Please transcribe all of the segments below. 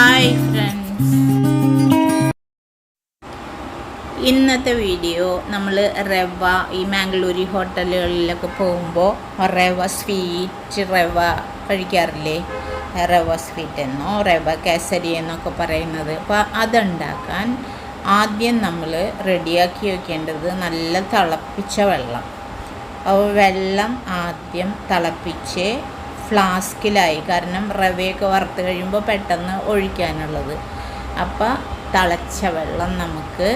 Hi friends, ഇന്നത്തെ video നമ്മൾ റവ ഈ മാംഗ്ലൂരി ഹോട്ടലുകളിലൊക്കെ പോകുമ്പോൾ റവ കഴിക്കാറില്ലേ? റവ സ്വീറ്റ് എന്നോ റവ കേസരി എന്നൊക്കെ പറയുന്നത്. അപ്പോൾ അതുണ്ടാക്കാൻ ആദ്യം നമ്മൾ റെഡിയാക്കി വയ്ക്കേണ്ടത് നല്ല തിളപ്പിച്ച വെള്ളം. അപ്പോൾ വെള്ളം ആദ്യം തിളപ്പിച്ച് ഫ്ലാസ്കിലായി, കാരണം റവയൊക്കെ വറുത്ത് കഴിയുമ്പോൾ പെട്ടെന്ന് ഒഴിക്കാനുള്ളത്. അപ്പോൾ തിളച്ച വെള്ളം നമുക്ക്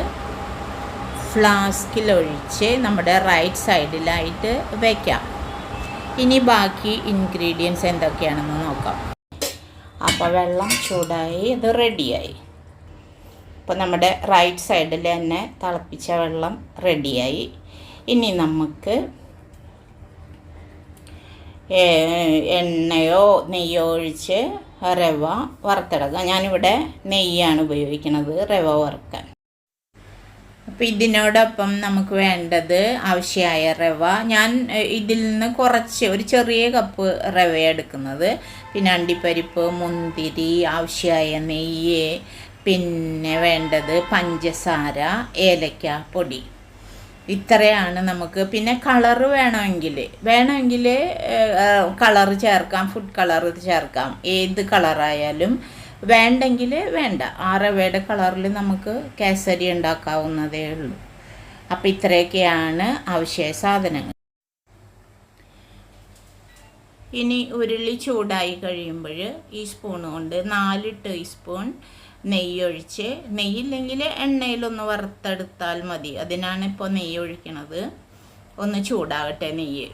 ഫ്ലാസ്കിലൊഴിച്ച് നമ്മുടെ റൈറ്റ് സൈഡിലായിട്ട് വയ്ക്കാം. ഇനി ബാക്കി ഇൻഗ്രീഡിയൻസ് എന്തൊക്കെയാണെന്ന് നോക്കാം. അപ്പോൾ വെള്ളം ചൂടായി, അത് റെഡിയായി. അപ്പോൾ നമ്മുടെ റൈറ്റ് സൈഡിൽ തന്നെ തിളപ്പിച്ച വെള്ളം റെഡിയായി. ഇനി നമുക്ക് എണ്ണയോ നെയ്യോ ഒഴിച്ച് റവ വറുത്തെടുക്കാം. ഞാനിവിടെ നെയ്യാണ് ഉപയോഗിക്കുന്നത് റവ വറുക്കാൻ. അപ്പോൾ ഇതിനോടൊപ്പം നമുക്ക് വേണ്ടത് ആവശ്യമായ റവ. ഞാൻ ഇതിൽ നിന്ന് കുറച്ച് ഒരു ചെറിയ കപ്പ് റവ എടുക്കുന്നത്. പിന്നെ അണ്ടിപ്പരിപ്പ്, മുന്തിരി, ആവശ്യമായ നെയ്യ്, പിന്നെ വേണ്ടത് പഞ്ചസാര, ഏലക്ക പൊടി. ഇത്രയാണ് നമുക്ക്. പിന്നെ കളറ് വേണമെങ്കിൽ കളറ് ചേർക്കാം, ഫുഡ് കളർ ചേർക്കാം, ഏത് കളറായാലും. വേണ്ടെങ്കിൽ വേണ്ട, ആ റവയുടെ കളറിൽ നമുക്ക് കേസരി ഉണ്ടാക്കാവുന്നതേ ഉള്ളൂ. അപ്പം ഇത്രയൊക്കെയാണ് ആവശ്യ സാധനങ്ങൾ. ഇനി ഉരുളി ചൂടായി കഴിയുമ്പോൾ ഈ സ്പൂൺ കൊണ്ട് 4 ടീസ്പൂൺ നെയ്യൊഴിച്ച്, നെയ്യില്ലെങ്കിൽ എണ്ണയിലൊന്ന് വറുത്തെടുത്താൽ മതി. അതിനാണ് ഇപ്പോൾ നെയ്യ് ഒഴിക്കണത്. ഒന്ന് ചൂടാകട്ടെ നെയ്യ്.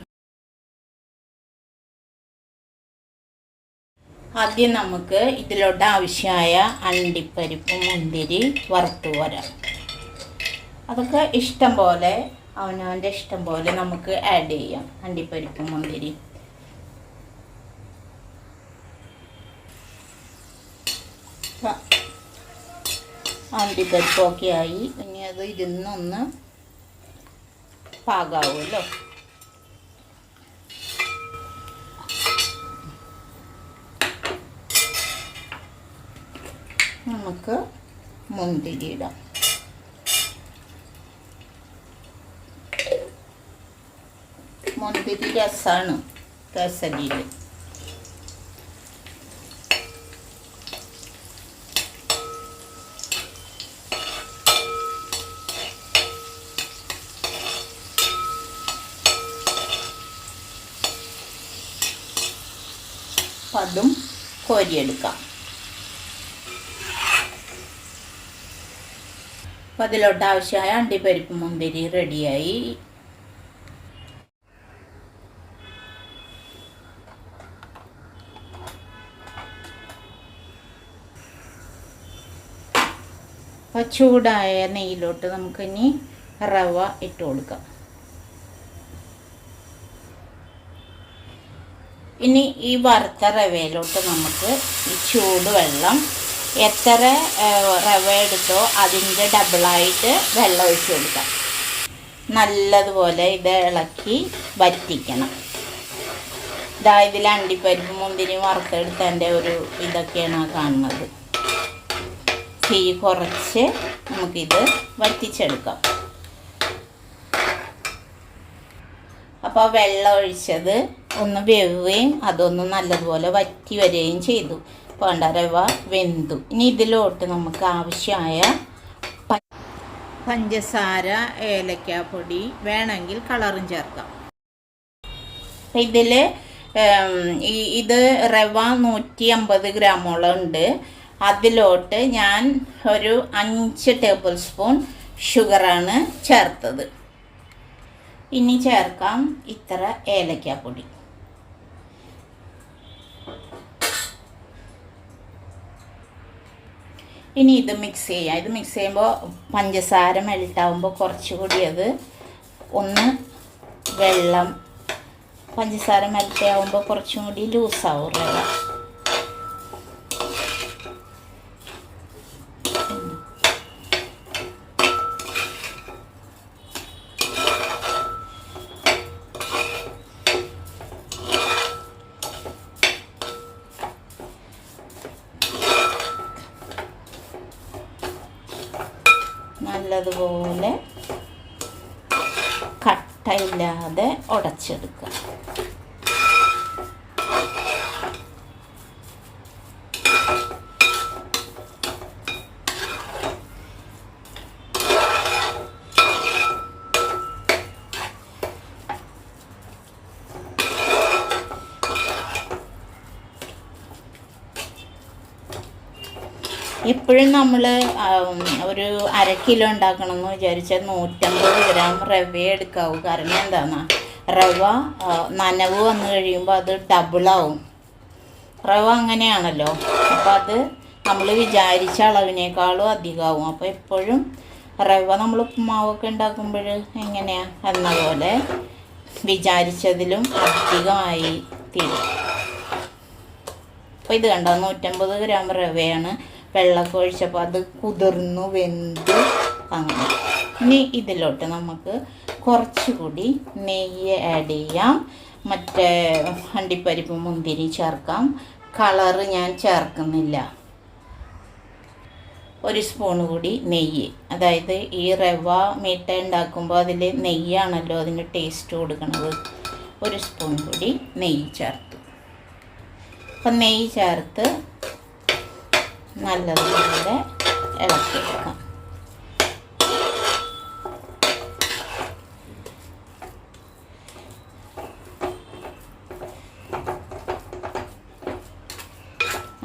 ആദ്യം നമുക്ക് ഇതിലോട്ട് ആവശ്യമായ അണ്ടിപ്പരിപ്പ്, മുന്തിരി വറുത്ത് വരാം. അതൊക്കെ ഇഷ്ടം പോലെ, അവനവൻ്റെ ഇഷ്ടം പോലെ നമുക്ക് ആഡ് ചെയ്യാം. അണ്ടിപ്പരിപ്പ്, മുന്തിരി. അണ്ടിപ്പരിപ്പൊക്കെ ആയി. ഇനി അത് ഇരുന്നൊന്ന് പാകാവുമല്ലോ. നമുക്ക് മുന്തിരി ഇടാം. മുന്തിരി രസമാണ് കേസരിയിൽ. അതും കോരിയെടുക്കാം. അപ്പം അതിലോട്ട് ആവശ്യമായ അണ്ടിപ്പരിപ്പ്, മുന്തിരി റെഡിയായി. അപ്പോൾ ചൂടായ നെയ്യിലോട്ട് നമുക്കിനി റവ ഇട്ട് കൊടുക്കാം. ഇനി ഈ വറുത്ത റവയിലോട്ട് നമുക്ക് ഈ ചൂടുവെള്ളം, എത്ര റവ എടുത്തോ അതിൻ്റെ ഡബിളായിട്ട് വെള്ളം ഒഴിച്ച് കൊടുക്കാം. നല്ലതുപോലെ ഇത് ഇളക്കി വറ്റിക്കണം. ഇതിൽ അണ്ടിപ്പരിപ്പ്, മുന്തിരി വറുത്തെടുത്തതിൻ്റെ ഒരു ഇതൊക്കെയാണ് കാണുന്നത്. തീ കുറച്ച് നമുക്കിത് വറ്റിച്ചെടുക്കാം. അപ്പോൾ വെള്ളം ഒഴിച്ചത് ഒന്ന് വേവുകയും അതൊന്ന് നല്ലതുപോലെ വറ്റി വരികയും ചെയ്തു. വേണ്ട, റവ വെന്തു. ഇനി ഇതിലോട്ട് നമുക്ക് ആവശ്യമായ പഞ്ചസാര, ഏലക്കാപ്പൊടി, വേണമെങ്കിൽ കളറും ചേർക്കാം. ഇതിൽ ഇത് റവ 150 ഗ്രാമോളം ഉണ്ട്. അതിലോട്ട് ഞാൻ ഒരു 5 ടേബിൾ സ്പൂൺ ഷുഗറാണ് ചേർത്തത്. ഇനി ചേർക്കാം ഇത്ര ഏലക്കാപ്പൊടി. ഇനി ഇത് മിക്സ് ചെയ്യാം. ഇത് മിക്സ് ചെയ്യുമ്പോൾ പഞ്ചസാര മെൽട്ടാവുമ്പോൾ കുറച്ചുകൂടി അത് ഒന്ന് വെള്ളം, പഞ്ചസാര മെൽട്ടാവുമ്പോൾ കുറച്ചും കൂടി ലൂസാവും റവ. നല്ലതുപോലെ കട്ടയില്ലാതെ ഉടച്ചെടുക്കുക. ഇപ്പോഴും നമ്മൾ ഒരു 1/2 കിലോ ഉണ്ടാക്കണമെന്ന് വിചാരിച്ചാൽ 150 ഗ്രാം റവ എടുക്കാവൂ. കാരണം എന്താണെന്നാ, റവ നനവ് വന്നു കഴിയുമ്പോൾ അത് ഡബിളാവും. റവ അങ്ങനെയാണല്ലോ. അപ്പോൾ അത് നമ്മൾ വിചാരിച്ച അളവിനേക്കാളും അധികമാവും. അപ്പോൾ എപ്പോഴും റവ നമ്മൾ ഉപ്പുമാവൊക്കെ ഉണ്ടാക്കുമ്പോൾ എങ്ങനെയാണ് എന്ന പോലെ വിചാരിച്ചതിലും അധികമായി തീരും. അപ്പോൾ ഇത് കണ്ടോ, 150 ഗ്രാം റവയാണ്. വെള്ളമൊക്കെ ഒഴിച്ചപ്പോൾ അത് കുതിർന്നു വെന്ത് അങ്ങനെ. ഇനി ഇതിലോട്ട് നമുക്ക് കുറച്ചുകൂടി നെയ്യ് ആഡ് ചെയ്യാം. മറ്റേ അണ്ടിപ്പരിപ്പ് മുന്തിരി ചേർക്കാം. കളറ് ഞാൻ ചേർക്കുന്നില്ല. 1 സ്പൂൺ കൂടി നെയ്യ്, അതായത് ഈ റവ മീട്ട ഉണ്ടാക്കുമ്പോൾ അതിൽ നെയ്യാണല്ലോ അതിന് ടേസ്റ്റ് കൊടുക്കുന്നത്. 1 സ്പൂൺ കൂടി നെയ്യ് ചേർത്തു. അപ്പം നെയ്യ് ചേർത്ത് നല്ലതുപോലെ ഇളക്കിയെടുക്കാം.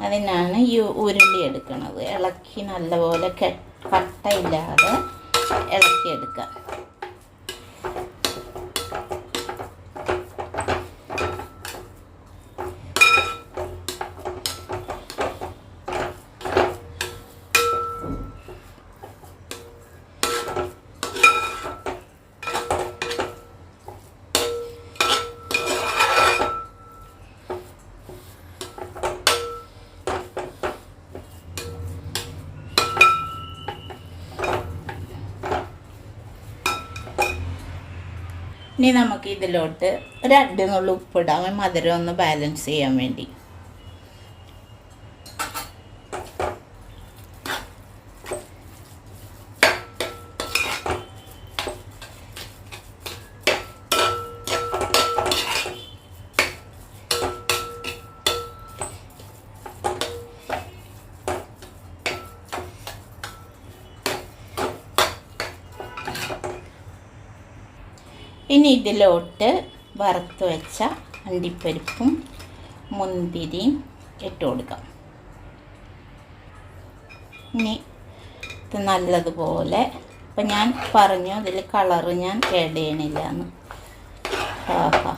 അതിനാണ് ഈ ഉരുളി എടുക്കുന്നത്. ഇളക്കി നല്ലപോലെ കട്ടയില്ലാതെ ഇളക്കിയെടുക്കുക. ഇനി നമുക്ക് ഇതിലോട്ട് 2 നുള്ളി ഉപ്പിടാം, മധുരം ഒന്ന് ബാലൻസ് ചെയ്യാൻ വേണ്ടി. ഇനി ഇതിലോട്ട് വറുത്ത് വെച്ച അണ്ടിപ്പരിപ്പും മുന്തിരിയും ഇട്ട് കൊടുക്കാം. ഇനി ഇത് നല്ലതുപോലെ, ഇപ്പം ഞാൻ പറഞ്ഞു ഇതിൽ കളറ് ഞാൻ ആഡ് ചെയ്യണില്ല എന്ന്. ആഹാ,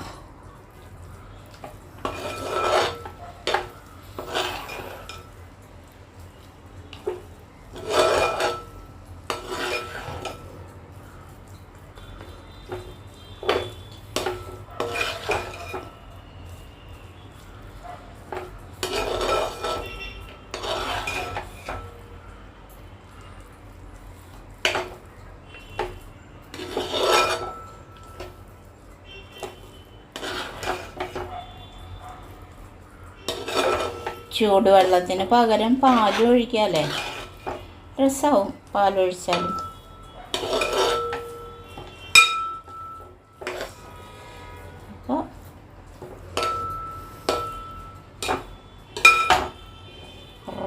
ചൂടുവെള്ളത്തിന് പകരം പാൽ ഒഴിക്കാമല്ലേ, രസമാവും പാലൊഴിച്ചാലും. അപ്പോൾ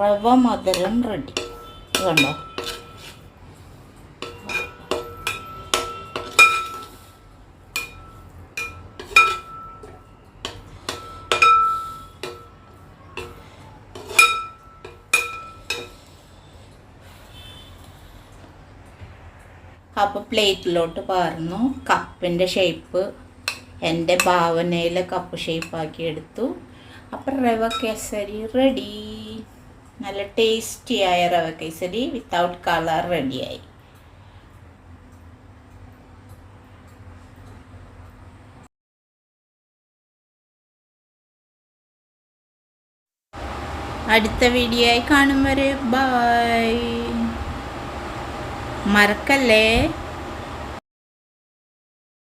റവ മധുരം റെഡി. കണ്ടോ, അപ്പോൾ പ്ലേറ്റിലോട്ട് പാർന്നു. കപ്പിൻ്റെ ഷേപ്പ് എൻ്റെ ഭാവനയിലെ കപ്പ് ഷേപ്പാക്കി എടുത്തു. അപ്പം റവ കേസരി റെഡി. നല്ല ടേസ്റ്റിയായ റവ കേസരി വിത്തൗട്ട് കളർ റെഡിയായി. അടുത്ത വീഡിയോ ആയി കാണും വരെ ബൈ. മറക്കല്ലേ.